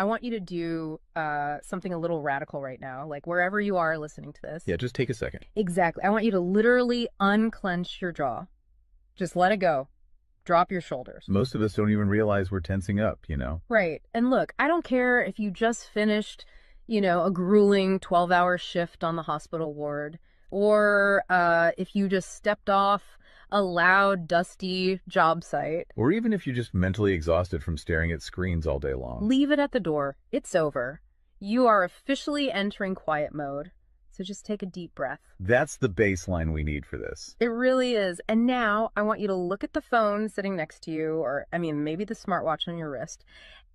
I want you to do something a little radical right now, like wherever you are listening to this. Yeah, just take a second. Exactly. I want you to literally unclench your jaw. Just let it go. Drop your shoulders. Most of us don't even realize we're tensing up, Right. And look, I don't care if you just finished, a grueling 12-hour shift on the hospital ward, or if you just stepped off a loud, dusty job site. Or even if you're just mentally exhausted from staring at screens all day long. Leave it at the door. It's over. You are officially entering quiet mode. So just take a deep breath. That's the baseline we need for this. It really is. And now I want you to look at the phone sitting next to you, or maybe the smartwatch on your wrist.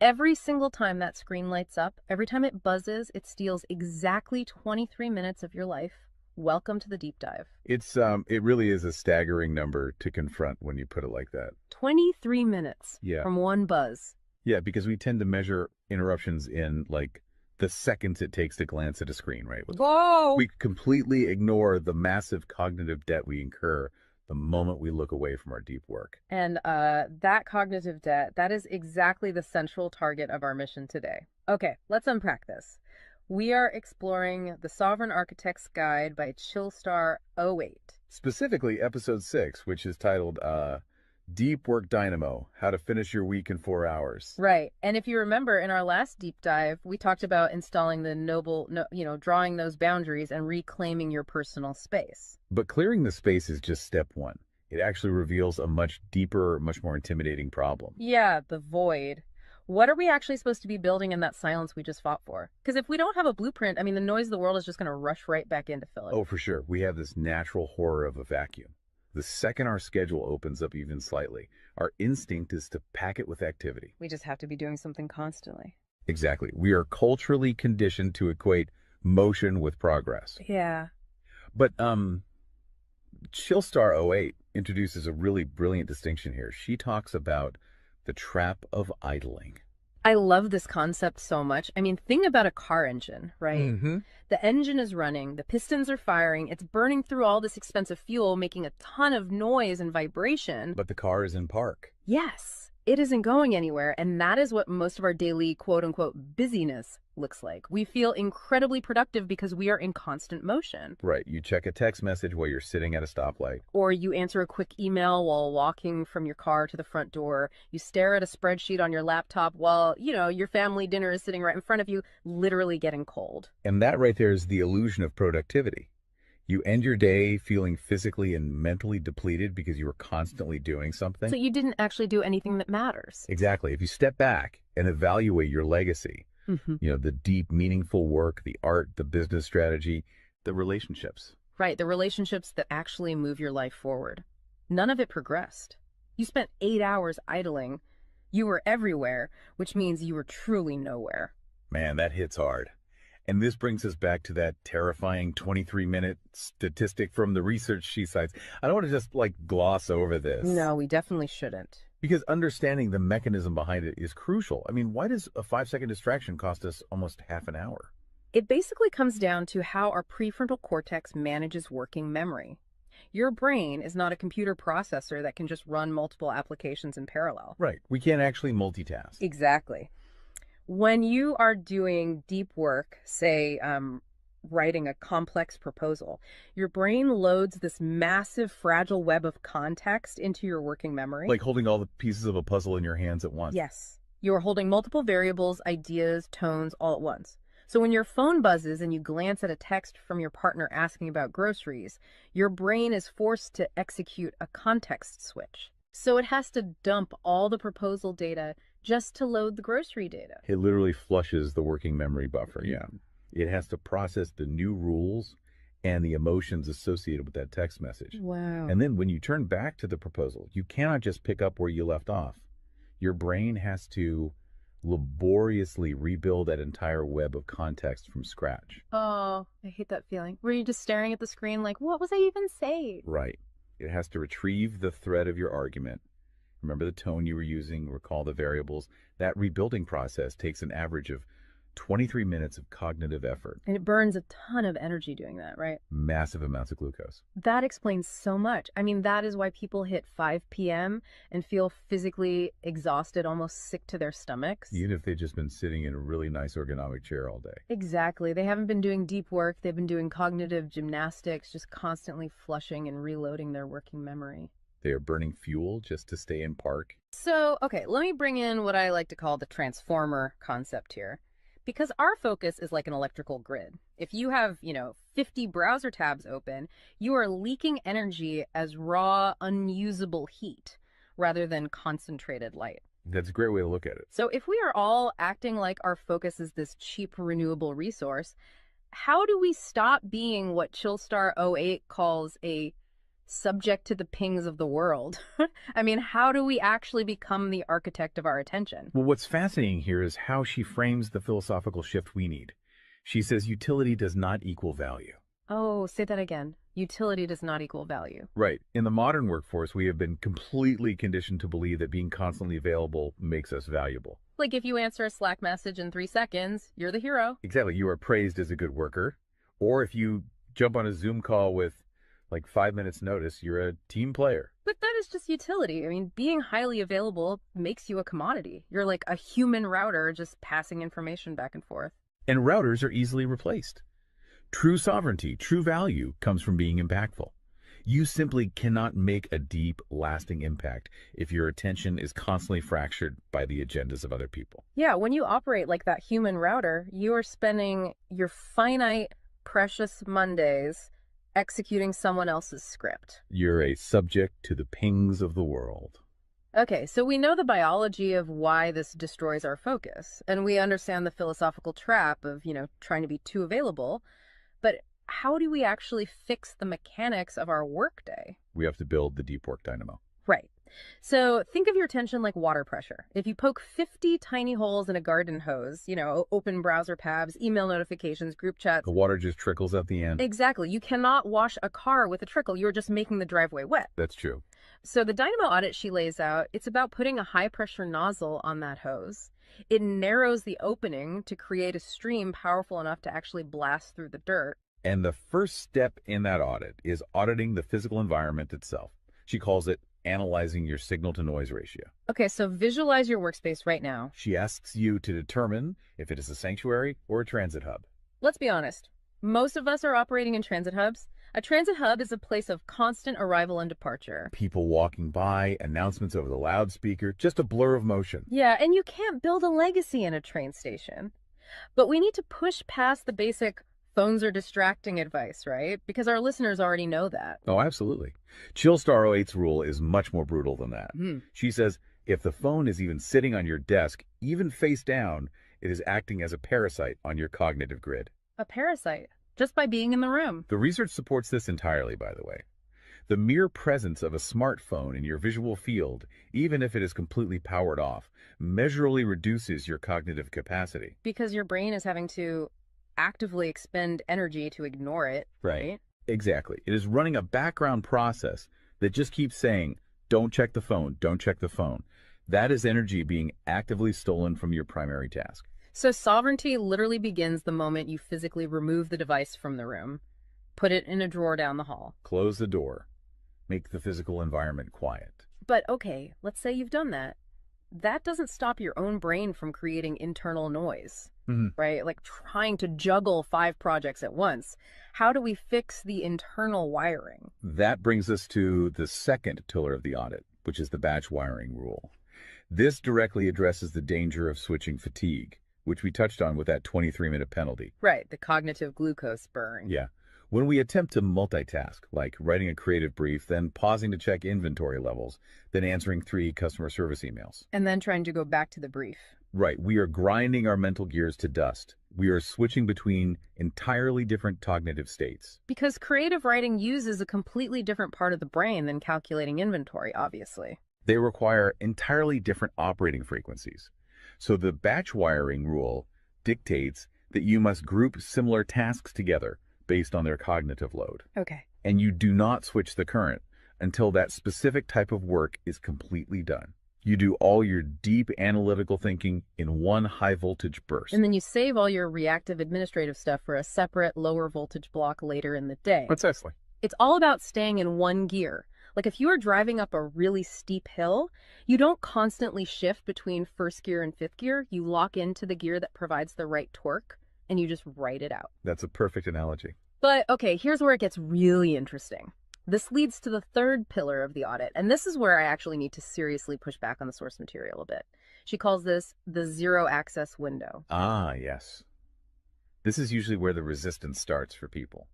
Every single time that screen lights up, every time it buzzes, it steals exactly 23 minutes of your life. Welcome to the deep dive. It really is a staggering number to confront when you put it like that. 23 minutes Yeah. from one buzz. Yeah, because we tend to measure interruptions in like the seconds it takes to glance at a screen, right? Whoa! We completely ignore the massive cognitive debt we incur the moment we look away from our deep work. And that cognitive debt, that is exactly the central target of our mission today. Okay, let's unpack this. We are exploring The Sovereign Architect's Guide by Chillstar 08. Specifically, episode 6, which is titled Deep Work Dynamo, How to Finish Your Week in 4 Hours. Right. And if you remember in our last deep dive, we talked about installing drawing those boundaries and reclaiming your personal space. But clearing the space is just step 1. It actually reveals a much deeper, much more intimidating problem. Yeah, the void. What are we actually supposed to be building in that silence we just fought for? Because if we don't have a blueprint, the noise of the world is just going to rush right back in to fill it. Oh, for sure. We have this natural horror of a vacuum. The second our schedule opens up even slightly, our instinct is to pack it with activity. We just have to be doing something constantly. Exactly. We are culturally conditioned to equate motion with progress. Yeah. But Chillstar 08 introduces a really brilliant distinction here. She talks about the trap of idling. I love this concept so much. Think about a car engine, right? Mm-hmm. The engine is running, the pistons are firing, it's burning through all this expensive fuel, making a ton of noise and vibration. But the car is in park. Yes, it isn't going anywhere, and that is what most of our daily quote-unquote busyness looks like. We feel incredibly productive because we are in constant motion. Right. You check a text message while you're sitting at a stoplight. Or you answer a quick email while walking from your car to the front door. You stare at a spreadsheet on your laptop while, your family dinner is sitting right in front of you, literally getting cold. And that right there is the illusion of productivity. You end your day feeling physically and mentally depleted because you were constantly doing something. So you didn't actually do anything that matters. Exactly. If you step back and evaluate your legacy, the deep, meaningful work, the art, the business strategy, the relationships. Right, the relationships that actually move your life forward. None of it progressed. You spent 8 hours idling. You were everywhere, which means you were truly nowhere. Man, that hits hard. And this brings us back to that terrifying 23-minute statistic from the research she cites. I don't want to just gloss over this. No, we definitely shouldn't. Because understanding the mechanism behind it is crucial. Why does a 5-second distraction cost us almost half an hour? It basically comes down to how our prefrontal cortex manages working memory. Your brain is not a computer processor that can just run multiple applications in parallel. Right. We can't actually multitask. Exactly. When you are doing deep work, say writing a complex proposal, your brain loads this massive fragile web of context into your working memory. Like holding all the pieces of a puzzle in your hands at once. Yes. You're holding multiple variables, ideas, tones all at once. So when your phone buzzes and you glance at a text from your partner asking about groceries, your brain is forced to execute a context switch. So it has to dump all the proposal data just to load the grocery data. It literally flushes the working memory buffer, yeah. It has to process the new rules and the emotions associated with that text message. Wow. And then when you turn back to the proposal, you cannot just pick up where you left off. Your brain has to laboriously rebuild that entire web of context from scratch. Oh, I hate that feeling. Were you just staring at the screen like, what was I even saying? Right. It has to retrieve the thread of your argument. Remember the tone you were using, recall the variables. That rebuilding process takes an average of 23 minutes of cognitive effort. And it burns a ton of energy doing that, right? Massive amounts of glucose. That explains so much. I mean, that is why people hit 5 p.m. and feel physically exhausted, almost sick to their stomachs. Even if they've just been sitting in a really nice ergonomic chair all day. Exactly. They haven't been doing deep work. They've been doing cognitive gymnastics, just constantly flushing and reloading their working memory. They are burning fuel just to stay in park. So, okay, let me bring in what I like to call the transformer concept here. Because our focus is like an electrical grid. If you have, 50 browser tabs open, you are leaking energy as raw, unusable heat rather than concentrated light. That's a great way to look at it. So if we are all acting like our focus is this cheap renewable resource, how do we stop being what Chillstar '08 calls a subject to the pings of the world? I mean, how do we actually become the architect of our attention? Well, what's fascinating here is how she frames the philosophical shift we need. She says utility does not equal value. Oh, say that again. Utility does not equal value. Right. In the modern workforce, we have been completely conditioned to believe that being constantly available makes us valuable. Like if you answer a Slack message in 3 seconds, you're the hero. Exactly. You are praised as a good worker. Or if you jump on a Zoom call with like 5 minutes notice, you're a team player. But that is just utility. I mean, being highly available makes you a commodity. You're like a human router just passing information back and forth. And routers are easily replaced. True sovereignty, true value comes from being impactful. You simply cannot make a deep, lasting impact if your attention is constantly fractured by the agendas of other people. Yeah, when you operate like that human router, you are spending your finite, precious Mondays executing someone else's script. You're a subject to the pings of the world. Okay, so we know the biology of why this destroys our focus, and we understand the philosophical trap of, trying to be too available, but how do we actually fix the mechanics of our workday? We have to build the deep work dynamo. Right. So think of your attention like water pressure. If you poke 50 tiny holes in a garden hose, open browser tabs, email notifications, group chats. The water just trickles at the end. Exactly. You cannot wash a car with a trickle. You're just making the driveway wet. That's true. So the Dynamo Audit she lays out, it's about putting a high pressure nozzle on that hose. It narrows the opening to create a stream powerful enough to actually blast through the dirt. And the first step in that audit is auditing the physical environment itself. She calls it analyzing your signal-to-noise ratio. Okay, so visualize your workspace right now. She asks you to determine if it is a sanctuary or a transit hub. Let's be honest. Most of us are operating in transit hubs. A transit hub is a place of constant arrival and departure. People walking by, announcements over the loudspeaker, just a blur of motion. Yeah, and you can't build a legacy in a train station. But we need to push past the basic phones are distracting advice, right? Because our listeners already know that. Oh, absolutely. Chillstar '08's rule is much more brutal than that. She says if the phone is even sitting on your desk, even face down, it is acting as a parasite on your cognitive grid. A parasite, just by being in the room. The research supports this entirely, by the way. The mere presence of a smartphone in your visual field, even if it is completely powered off, measurably reduces your cognitive capacity. Because your brain is having to actively expend energy to ignore it, right? Exactly. It is running a background process that just keeps saying, don't check the phone, don't check the phone. That is energy being actively stolen from your primary task. So sovereignty literally begins the moment you physically remove the device from the room, put it in a drawer down the hall. Close the door. Make the physical environment quiet. But okay, let's say you've done that. That doesn't stop your own brain from creating internal noise, right? Like trying to juggle 5 projects at once. How do we fix the internal wiring? That brings us to the second pillar of the audit, which is the batch wiring rule. This directly addresses the danger of switching fatigue, which we touched on with that 23-minute penalty. Right, the cognitive glucose burn. Yeah. When we attempt to multitask, like writing a creative brief, then pausing to check inventory levels, then answering 3 customer service emails. And then trying to go back to the brief. Right. We are grinding our mental gears to dust. We are switching between entirely different cognitive states. Because creative writing uses a completely different part of the brain than calculating inventory, obviously. They require entirely different operating frequencies. So the batch wiring rule dictates that you must group similar tasks together based on their cognitive load. Okay. And you do not switch the current until that specific type of work is completely done. You do all your deep analytical thinking in one high-voltage burst. And then you save all your reactive administrative stuff for a separate lower voltage block later in the day. Precisely. It's all about staying in one gear. Like if you are driving up a really steep hill, you don't constantly shift between first gear and fifth gear. You lock into the gear that provides the right torque and you just ride it out. That's a perfect analogy. But okay, here's where it gets really interesting. This leads to the third pillar of the audit, and this is where I actually need to seriously push back on the source material a bit. She calls this the zero access window. Ah, yes. This is usually where the resistance starts for people.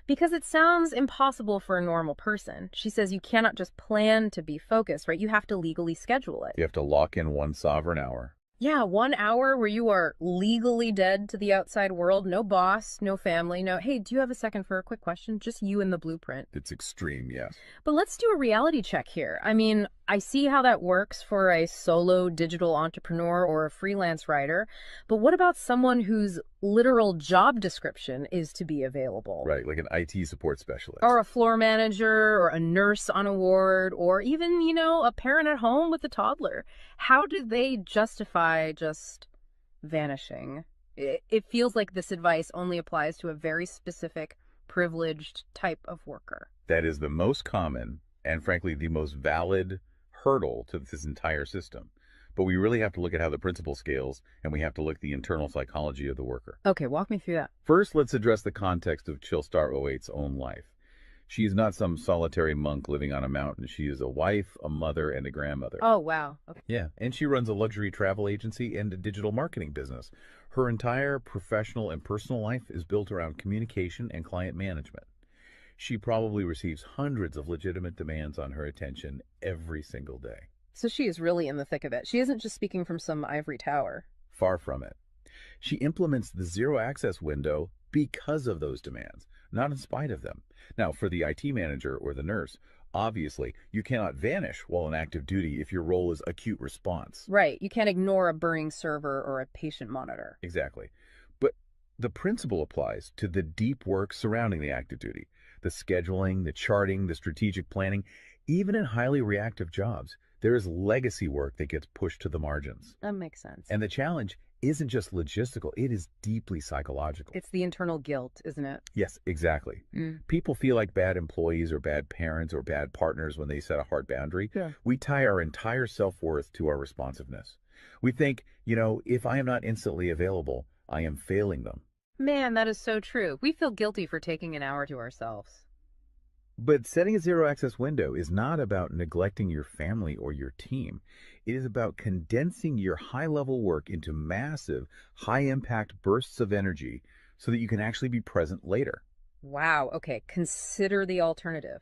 Because it sounds impossible for a normal person. She says you cannot just plan to be focused, right? You have to legally schedule it. You have to lock in one sovereign hour. Yeah, 1 hour where you are legally dead to the outside world. No boss, no family, no, hey, do you have a second for a quick question? Just you and the blueprint. It's extreme, yes. But let's do a reality check here. I mean, I see how that works for a solo digital entrepreneur or a freelance writer, but what about someone whose literal job description is to be available? Right, like an IT support specialist. Or a floor manager, or a nurse on a ward, or even, a parent at home with a toddler. How do they justify just vanishing? It feels like this advice only applies to a very specific, privileged type of worker. That is the most common and, frankly, the most valid hurdle to this entire system. But we really have to look at how the principle scales, and we have to look at the internal psychology of the worker. Okay, walk me through that. First, let's address the context of Chillstar '08's own life. She is not some solitary monk living on a mountain. She is a wife, a mother, and a grandmother. Oh, wow. Okay. Yeah, and she runs a luxury travel agency and a digital marketing business. Her entire professional and personal life is built around communication and client management. She probably receives hundreds of legitimate demands on her attention every single day. So she is really in the thick of it. She isn't just speaking from some ivory tower. Far from it. She implements the zero access window because of those demands, not in spite of them. Now, for the IT manager or the nurse, obviously, you cannot vanish while on active duty if your role is acute response. Right. You can't ignore a burning server or a patient monitor. Exactly. But the principle applies to the deep work surrounding the active duty, the scheduling, the charting, the strategic planning. Even in highly reactive jobs, there is legacy work that gets pushed to the margins. That makes sense. And the challenge isn't just logistical, it is deeply psychological. It's the internal guilt, isn't it? Yes, exactly. People feel like bad employees or bad parents or bad partners when they set a hard boundary. Yeah. We tie our entire self-worth to our responsiveness. We think, if I am not instantly available, I am failing them. Man, that is so true. We feel guilty for taking an hour to ourselves. But setting a zero access window is not about neglecting your family or your team. It is about condensing your high level work into massive, high impact bursts of energy so that you can actually be present later. Wow. Okay. Consider the alternative.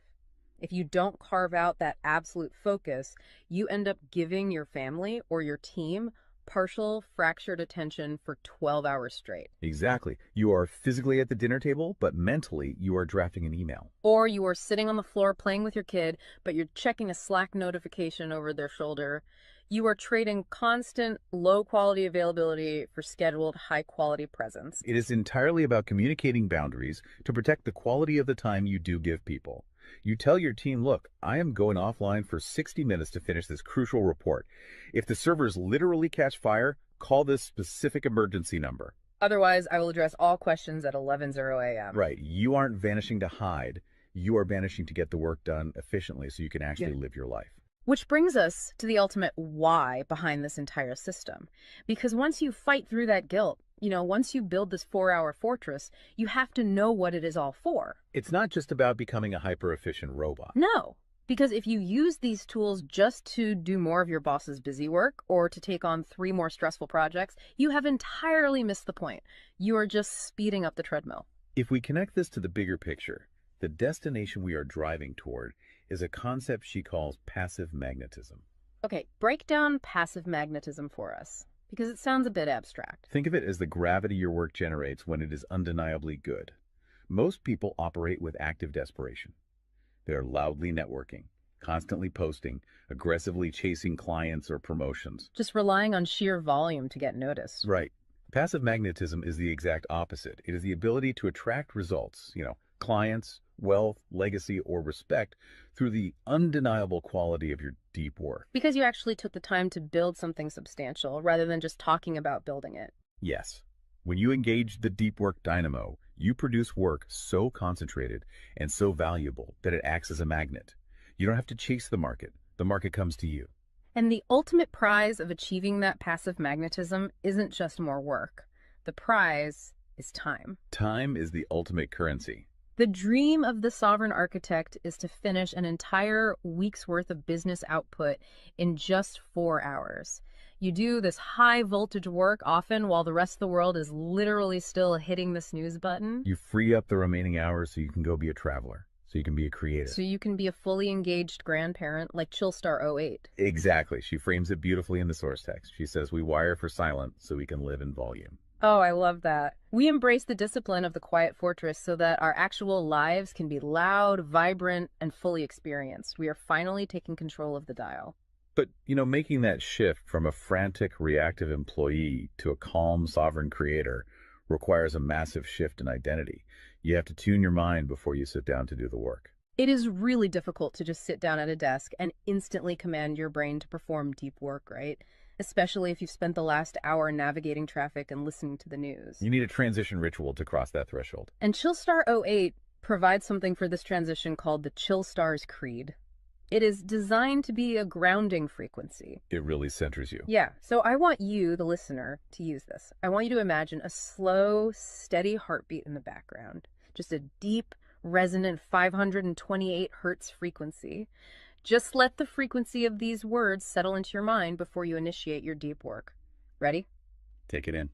If you don't carve out that absolute focus, you end up giving your family or your team partial fractured attention for 12 hours straight. Exactly. You are physically at the dinner table, but mentally you are drafting an email. Or you are sitting on the floor playing with your kid, but you're checking a Slack notification over their shoulder. You are trading constant low quality availability for scheduled high quality presence. It is entirely about communicating boundaries to protect the quality of the time you do give people. You tell your team, look, I am going offline for 60 minutes to finish this crucial report. If the servers literally catch fire, call this specific emergency number. Otherwise, I will address all questions at 11:00 a.m. Right. You aren't vanishing to hide. You are vanishing to get the work done efficiently so you can actually live your life. Which brings us to the ultimate why behind this entire system. Because once you fight through that guilt, once you build this 4-hour fortress, you have to know what it is all for. It's not just about becoming a hyper-efficient robot. No, because if you use these tools just to do more of your boss's busy work or to take on 3 more stressful projects, you have entirely missed the point. You are just speeding up the treadmill. If we connect this to the bigger picture, the destination we are driving toward is a concept she calls passive magnetism. Okay, break down passive magnetism for us, because it sounds a bit abstract. Think of it as the gravity your work generates when it is undeniably good. Most people operate with active desperation. They're loudly networking, constantly posting, aggressively chasing clients or promotions. Just relying on sheer volume to get noticed. Right. Passive magnetism is the exact opposite. It is the ability to attract results, clients wealth, legacy, or respect through the undeniable quality of your deep work. Because you actually took the time to build something substantial rather than just talking about building it. Yes, when you engage the deep work dynamo, you produce work so concentrated and so valuable that it acts as a magnet. You don't have to chase the market comes to you. And the ultimate prize of achieving that passive magnetism isn't just more work. The prize is time. Time is the ultimate currency. The dream of the sovereign architect is to finish an entire week's worth of business output in just 4 hours. You do this high voltage work often while the rest of the world is literally still hitting the snooze button. You free up the remaining hours so you can go be a traveler, so you can be a creative. So you can be a fully engaged grandparent like Chillstar 08. Exactly. She frames it beautifully in the source text. She says, we wire for silent so we can live in volume. Oh, I love that. We embrace the discipline of the quiet fortress so that our actual lives can be loud, vibrant, and fully experienced. We are finally taking control of the dial. But, making that shift from a frantic, reactive employee to a calm, sovereign creator requires a massive shift in identity. You have to tune your mind before you sit down to do the work. It is really difficult to just sit down at a desk and instantly command your brain to perform deep work, right? Especially if you've spent the last hour navigating traffic and listening to the news. You need a transition ritual to cross that threshold. And Chillstar 08 provides something for this transition called the Chillstar's Creed. It is designed to be a grounding frequency. It really centers you. Yeah, so I want you, the listener, to use this. I want you to imagine a slow, steady heartbeat in the background. Just a deep, resonant 528 hertz frequency. Just let the frequency of these words settle into your mind before you initiate your deep work. Ready? Take it in.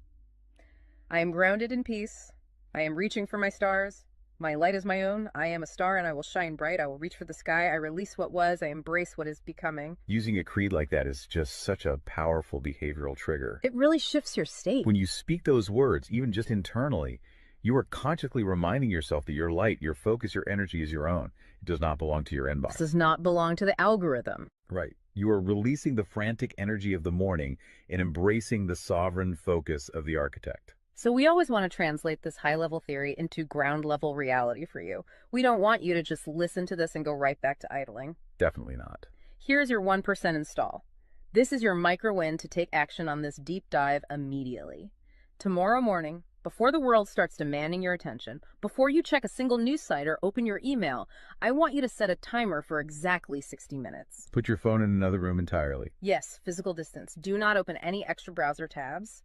I am grounded in peace. I am reaching for my stars. My light is my own. I am a star and I will shine bright. I will reach for the sky. I release what was. I embrace what is becoming. Using a creed like that is just such a powerful behavioral trigger. It really shifts your state. When you speak those words, even just internally, you are consciously reminding yourself that your light, your focus, your energy is your own. It does not belong to your inbox. This does not belong to the algorithm. Right. You are releasing the frantic energy of the morning and embracing the sovereign focus of the architect. So we always want to translate this high-level theory into ground-level reality for you. We don't want you to just listen to this and go right back to idling. Definitely not. Here's your 1% install. This is your micro-win to take action on this deep dive immediately. Tomorrow morning, before the world starts demanding your attention, before you check a single news site or open your email, I want you to set a timer for exactly 60 minutes. Put your phone in another room entirely. Yes, physical distance. Do not open any extra browser tabs.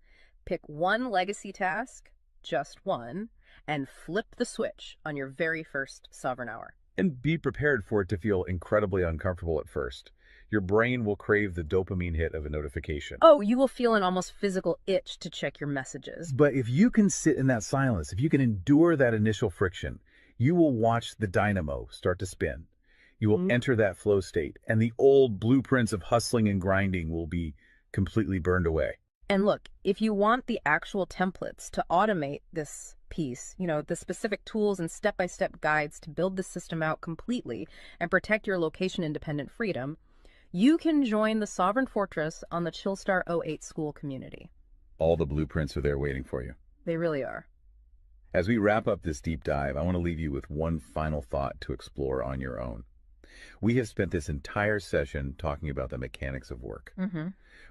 Pick one legacy task, just one, and flip the switch on your very first sovereign hour. And be prepared for it to feel incredibly uncomfortable at first. Your brain will crave the dopamine hit of a notification. Oh, you will feel an almost physical itch to check your messages. But if you can sit in that silence, if you can endure that initial friction, you will watch the dynamo start to spin. You will enter that flow state, and the old blueprints of hustling and grinding will be completely burned away. And look, if you want the actual templates to automate this piece, the specific tools and step-by-step guides to build the system out completely and protect your location-independent freedom, you can join the Sovereign Fortress on the Chillstar 08 school community. All the blueprints are there waiting for you. They really are. As we wrap up this deep dive, I want to leave you with one final thought to explore on your own. We have spent this entire session talking about the mechanics of work.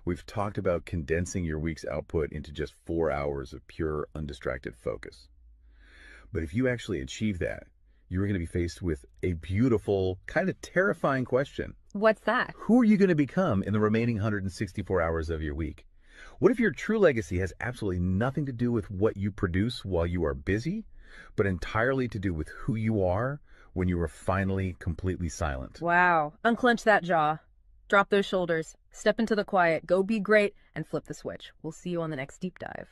We've talked about condensing your week's output into just 4 hours of pure, undistracted focus. But if you actually achieve that, you're going to be faced with a beautiful, kind of terrifying question. What's that? Who are you going to become in the remaining 164 hours of your week? What if your true legacy has absolutely nothing to do with what you produce while you are busy, but entirely to do with who you are when you are finally completely silent? Wow. Unclench that jaw. Drop those shoulders. Step into the quiet. Go be great and flip the switch. We'll see you on the next deep dive.